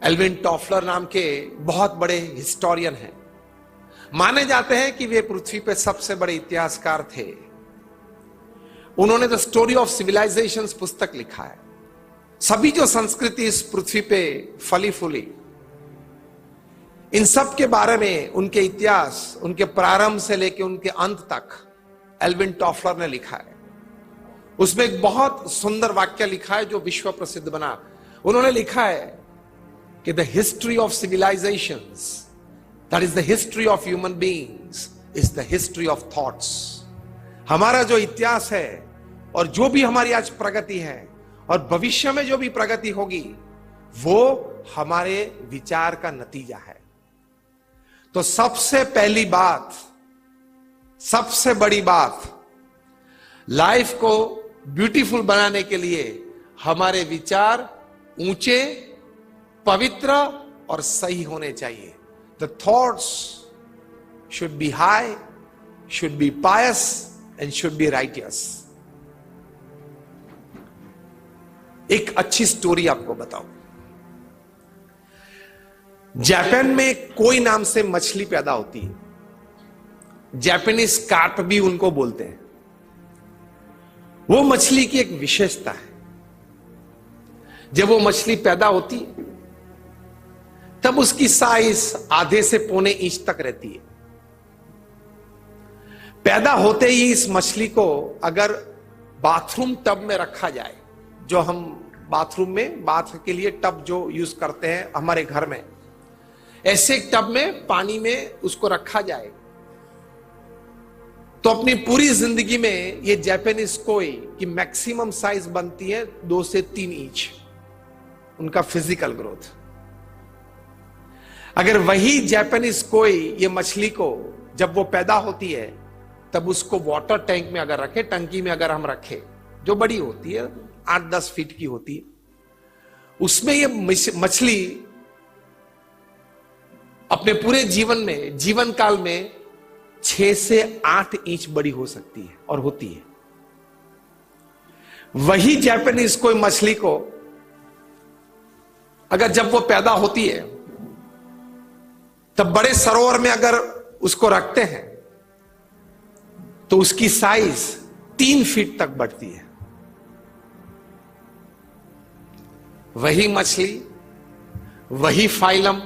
Alvin Toffler नाम के बहुत बड़े हिस्टोरियन हैं। माने जाते हैं कि वे पृथ्वी पे सबसे बड़े इतिहासकार थे। उन्होंने द स्टोरी ऑफ सिविलाइजेशंस पुस्तक लिखा है। सभी जो संस्कृति इस पृथ्वी पे फली फूली, इन सब के बारे में, उनके इतिहास, उनके प्रारंभ से लेकर उनके अंत तक एल्विन टॉफलर ने लिखा है। उसमें एक बहुत सुंदर वाक्य लिखा है जो विश्व प्रसिद्ध बना। उन्होंने लिखा है कि the history of civilisations, that is the history of human beings, is the history of thoughts. हमारा जो इतिहास है और जो भी हमारी आज प्रगति है और भविष्य में जो भी प्रगति होगी, वो हमारे विचार का नतीजा है। तो सबसे पहली बात, सबसे बड़ी बात, लाइफ को ब्यूटीफुल बनाने के लिए हमारे विचार ऊंचे, पवित्र और सही होने चाहिए। The thoughts should be high, should be pious and should be righteous. एक अच्छी स्टोरी आपको बताऊं। जापान में कोई नाम से मछली पैदा होती है। जापानीज कार्प भी उनको बोलते हैं। वो मछली की एक विशेषता है, जब वो मछली पैदा होती है तब उसकी साइज आधे से पौने इंच तक रहती है। पैदा होते ही इस मछली को अगर बाथरूम टब में रखा जाए, जो हम बाथरूम में बाथ के लिए टब जो यूज करते हैं हमारे घर में, ऐसे एक टब में पानी में उसको रखा जाए, तो अपनी पूरी जिंदगी में ये जापानीज कोई की मैक्सिमम साइज बनती है 2 से 3 इंच, उनका फिजिकल ग्रोथ। अगर वही जापानीज कोई ये मछली को जब वो पैदा होती है तब उसको वाटर टैंक में अगर रखे, टंकी में अगर हम रखे, जो बड़ी होती है 8-10 फीट की होती है, उसमें ये मछली अपने पूरे जीवन में, जीवन काल में 6 से 8 इंच बड़ी हो सकती है और होती है। वही जापानीज कोई मछली को अगर जब वो पैदा होती है तब बड़े सरोवर में अगर उसको रखते हैं तो उसकी साइज 3 फीट तक बढ़ती है। वही मछली, वही फाइलम,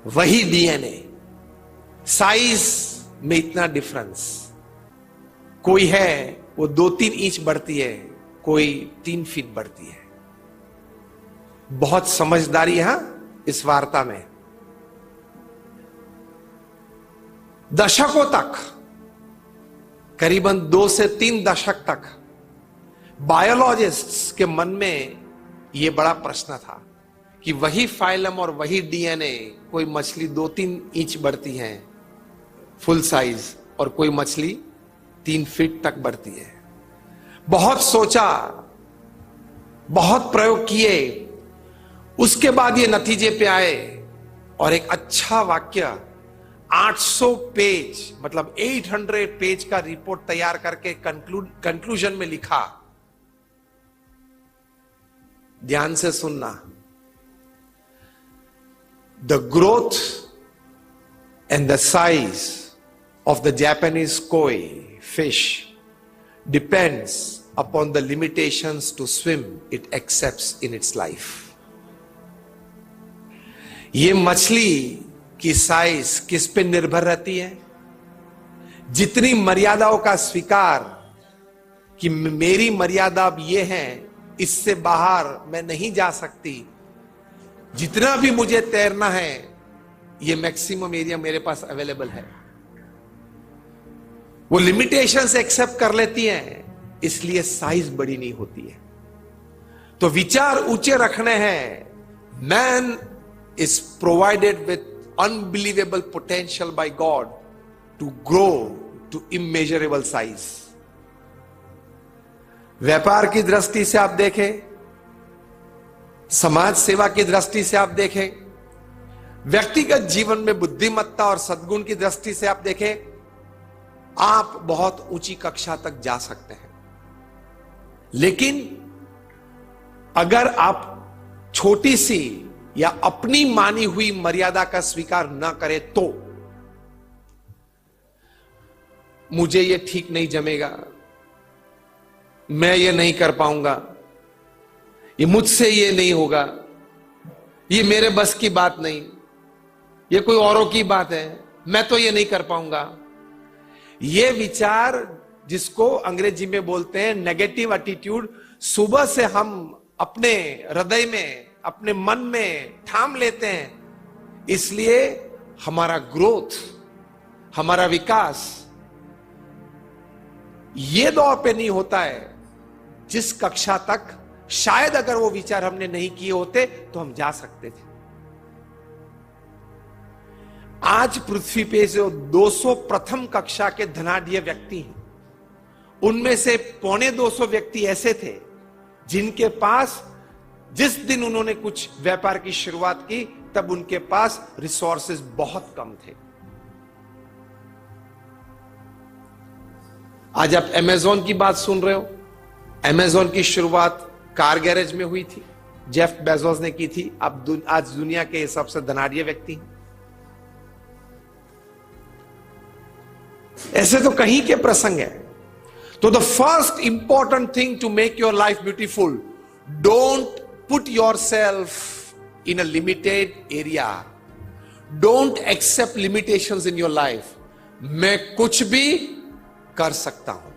वही डीएनए, साइज में इतना डिफरेंस। कोई है वो 2-3 इंच बढ़ती है, कोई 3 फीट बढ़ती है। बहुत समझदारी है इस वार्ता में। दशकों तक, करीबन 2 से 3 दशक तक बायोलॉजिस्ट्स के मन में यह बड़ा प्रश्न था कि वही फाइलम और वही डीएनए, कोई मछली 2-3 इंच बढ़ती है फुल साइज और कोई मछली 3 फीट तक बढ़ती है। बहुत सोचा, बहुत प्रयोग किए, उसके बाद ये नतीजे पे आए और एक अच्छा वाक्य 800 पेज, मतलब 800 पेज का रिपोर्ट तैयार करके कंक्लूजन में लिखा। ध्यान से सुनना। The growth and the size of the Japanese koi fish depends upon the limitations to swim it accepts in its life. ये मछली की साइज किस पे निर्भर रहती है? जितनी मर्यादाओं का स्वीकार कि मेरी मर्यादा अब ये है, इससे बाहर मैं नहीं जा सकती, जितना भी मुझे तैरना है ये मैक्सिमम एरिया मेरे पास अवेलेबल है, वो लिमिटेशंस एक्सेप्ट कर लेती हैं, इसलिए साइज बड़ी नहीं होती है। तो विचार ऊंचे रखने हैं। Man is provided with unbelievable potential by God to grow to immeasurable size. व्यापार की दृष्टि से आप देखें, समाज सेवा की दृष्टि से आप देखें, व्यक्तिगत जीवन में बुद्धिमत्ता और सद्गुण की दृष्टि से आप देखें, आप बहुत ऊंची कक्षा तक जा सकते हैं। लेकिन अगर आप छोटी सी या अपनी मानी हुई मर्यादा का स्वीकार न करे तो मुझे ये ठीक नहीं जमेगा, मैं ये नहीं कर पाऊंगा, ये मुझसे ये नहीं होगा, ये मेरे बस की बात नहीं, ये कोई औरों की बात है, मैं तो ये नहीं कर पाऊंगा। ये विचार जिसको अंग्रेजी में बोलते हैं नेगेटिव एटीट्यूड, सुबह से हम अपने हृदय में, अपने मन में ठाम लेते हैं, इसलिए हमारा ग्रोथ, हमारा विकास ये दौर पे नहीं होता है जिस कक्षा तक शायद अगर वो विचार हमने नहीं किए होते तो हम जा सकते थे। आज पृथ्वी पे जो 200 प्रथम कक्षा के धनाढ्य व्यक्ति हैं, उनमें से 250 व्यक्ति ऐसे थे जिनके पास जिस दिन उन्होंने कुछ व्यापार की शुरुआत की तब उनके पास रिसोर्सेज बहुत कम थे। आज आप अमेज़न की बात सुन रहे हो। अमेज़न की शुरुआत कार गैरेज में हुई थी, जेफ बेजोस ने की थी। अब आज दुनिया के सबसे धनाढ्य व्यक्ति हैं। ऐसे तो कहीं के प्रसंग है। तो the first important thing to make your life beautiful, don't put yourself in a limited area, don't accept limitations in your life. मैं कुछ भी कर सकता हूं,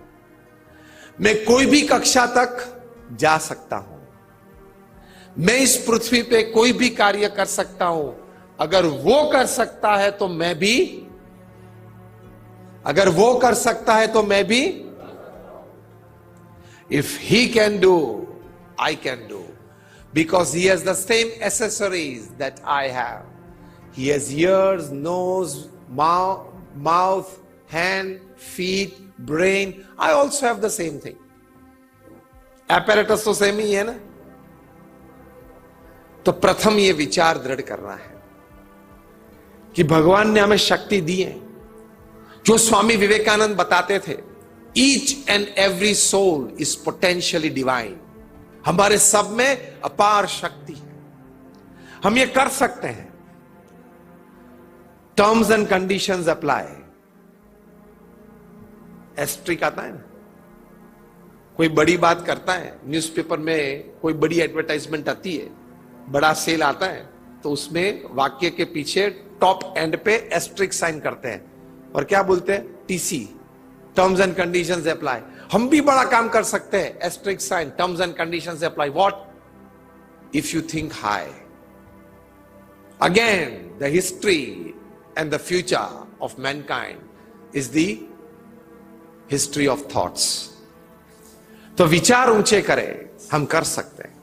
मैं कोई भी कक्षा तक जा सकता हूं, मैं इस पृथ्वी पे कोई भी कार्य कर सकता हूं। अगर वो कर सकता है तो मैं भी, अगर वो कर सकता है तो मैं भी। If he can do, I can do, because he has the same accessories that I have. He has ears, nose, mouth, hand, feet, brain. I also have the same thing. Apparatus तो same ही है ना। तो प्रथम ये विचार दृढ़ करना है कि भगवान ने हमें शक्ति दी है। जो स्वामी विवेकानंद बताते थे, each and every soul is potentially divine. हमारे सब में अपार शक्ति है, हम ये कर सकते हैं। Terms and conditions apply. Asterisk आता है ना, कोई बड़ी बात करता है, न्यूज़पेपर में कोई बड़ी एडवर्टाइजमेंट आती है, बड़ा सेल आता है, तो उसमें वाक्य के पीछे टॉप एंड पे एस्ट्रिक साइन करते हैं और क्या बोलते हैं? TC, terms and conditions apply. हम भी बड़ा काम कर सकते हैं, asterisk sign, terms and conditions apply. What? If you think high. Again the history and the future of mankind is the history of thoughts. तो विचार ऊंचे करें, हम कर सकते हैं।